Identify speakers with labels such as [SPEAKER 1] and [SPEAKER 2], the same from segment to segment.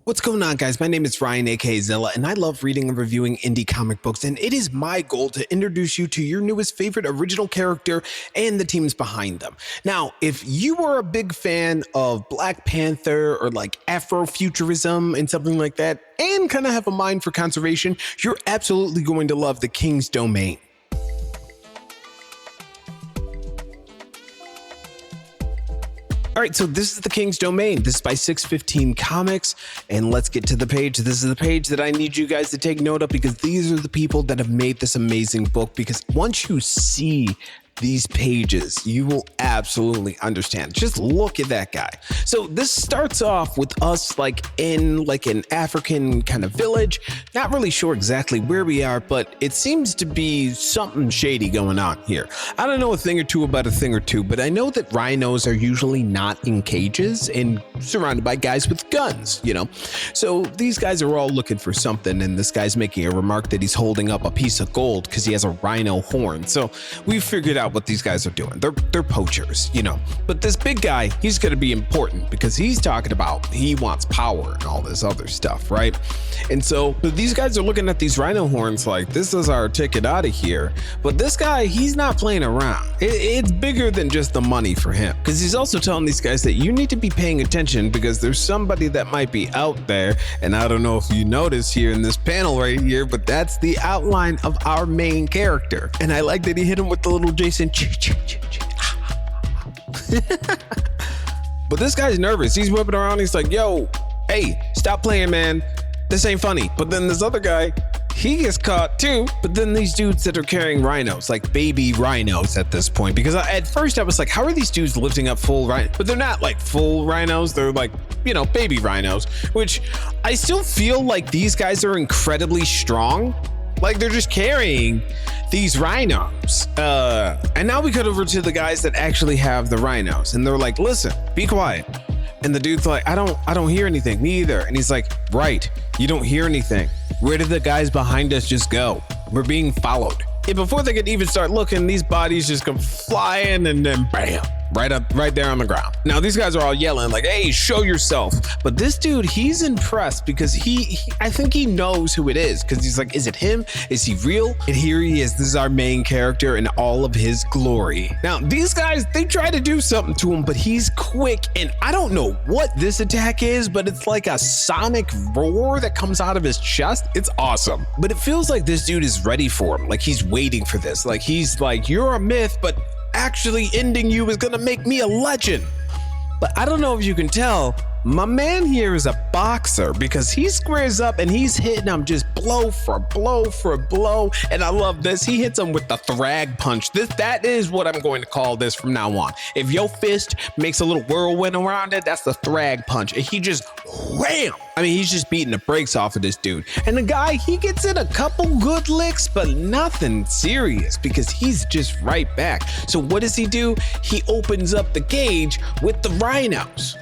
[SPEAKER 1] What's going on, guys? My name is Ryan, aka Zella, and I love reading and reviewing indie comic books, and it is my goal to introduce you to your newest favorite original character and the teams behind them. Now, if you are a big fan of Black Panther or like Afrofuturism and something like that, and kind of have a mind for conservation, you're absolutely going to love The King's Domain. All right, so this is The King's Domain. This is by 615 Comics, and let's get to the page. This is the page that I need you guys to take note of because these are the people that have made this amazing book, because once you see these pages, you will absolutely understand. Just look at that guy. So this starts off with us in an African kind of village. Not really sure exactly where we are, but it seems to be something shady going on here. I don't know a thing or two about a thing or two, but I know that rhinos are usually not in cages and surrounded by guys with guns, you know? So these guys are all looking for something, and this guy's making a remark that he's holding up a piece of gold because he has a rhino horn. So we figured out what these guys are doing. They're poachers, you know. But this big guy, he's going to be important because he's talking about he wants power and all this other stuff, right? And so these guys are looking at these rhino horns like, this is our ticket out of here. But this guy, he's not playing around. It's bigger than just the money for him, because he's also telling these guys that you need to be paying attention because there's somebody that might be out there. And I don't know if you notice here in this panel right here, but that's the outline of our main character. And I like that he hit him with the little Jason. But this guy's nervous. He's whipping around. He's like, yo, hey, stop playing, man. This ain't funny. But then this other guy, he gets caught too. But then these dudes that are carrying rhinos, like baby rhinos at this point, because at first I was like, how are these dudes lifting up full rhinos? But they're not like full rhinos. They're like, you know, baby rhinos, which I still feel like these guys are incredibly strong. Like they're just carrying these rhinos. And now we cut over to the guys that actually have the rhinos, and they're like, listen, be quiet. And the dude's like, I don't hear anything. Me either. And he's like, right, you don't hear anything. Where did the guys behind us just go? We're being followed. And before they could even start looking, these bodies just come flying, and then bam, right there on the ground. Now these guys are all yelling like, hey, show yourself. But this dude, he's impressed because I think he knows who it is, because he's like, is it him? Is he real? And here he is. This is our main character in all of his glory. Now these guys, they try to do something to him, but he's quick, and I don't know what this attack is, but it's like a sonic roar that comes out of his chest. It's awesome. But it feels like this dude is ready for him. Like he's waiting for this. Like he's like, you're a myth, but actually ending you is gonna make me a legend. But I don't know if you can tell, my man here is a boxer, because he squares up and he's hitting him just blow for blow for blow. And I love this. He hits him with the thrag punch. That is what I'm going to call this from now on. If your fist makes a little whirlwind around it, that's the thrag punch. And he just wham. I mean, he's just beating the brakes off of this dude. And the guy, he gets in a couple good licks, but nothing serious, because he's just right back. So what does he do? He opens up the cage with the rhinos.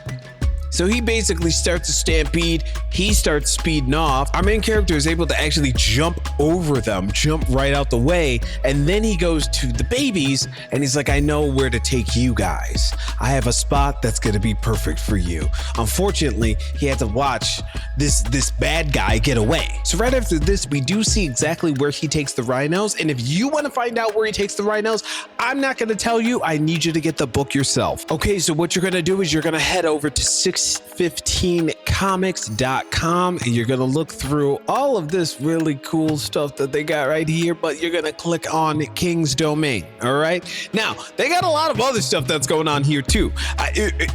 [SPEAKER 1] So he basically starts a stampede. He starts speeding off. Our main character is able to actually jump over them, jump right out the way. And then he goes to the babies and he's like, I know where to take you guys. I have a spot that's going to be perfect for you. Unfortunately, he had to watch this bad guy get away. So right after this, we do see exactly where he takes the rhinos. And if you want to find out where he takes the rhinos, I'm not going to tell you. I need you to get the book yourself. Okay, so what you're going to do is you're going to head over to 615comics.com, and you're going to look through all of this really cool stuff that they got right here, but you're going to click on King's Domain. All right. Now they got a lot of other stuff that's going on here too.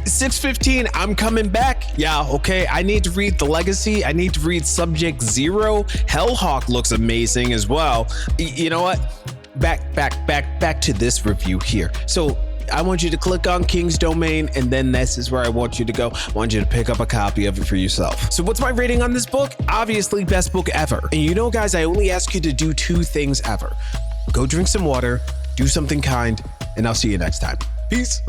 [SPEAKER 1] 615, I'm coming back. Yeah. Okay. I need to read The Legacy. I need to read Subject Zero. Hellhawk looks amazing as well. You know what? Back to this review here. So I want you to click on King's Domain, and then this is where I want you to go. I want you to pick up a copy of it for yourself. So what's my rating on this book? Obviously, best book ever. And you know, guys, I only ask you to do 2 things ever. Go drink some water, do something kind, and I'll see you next time. Peace.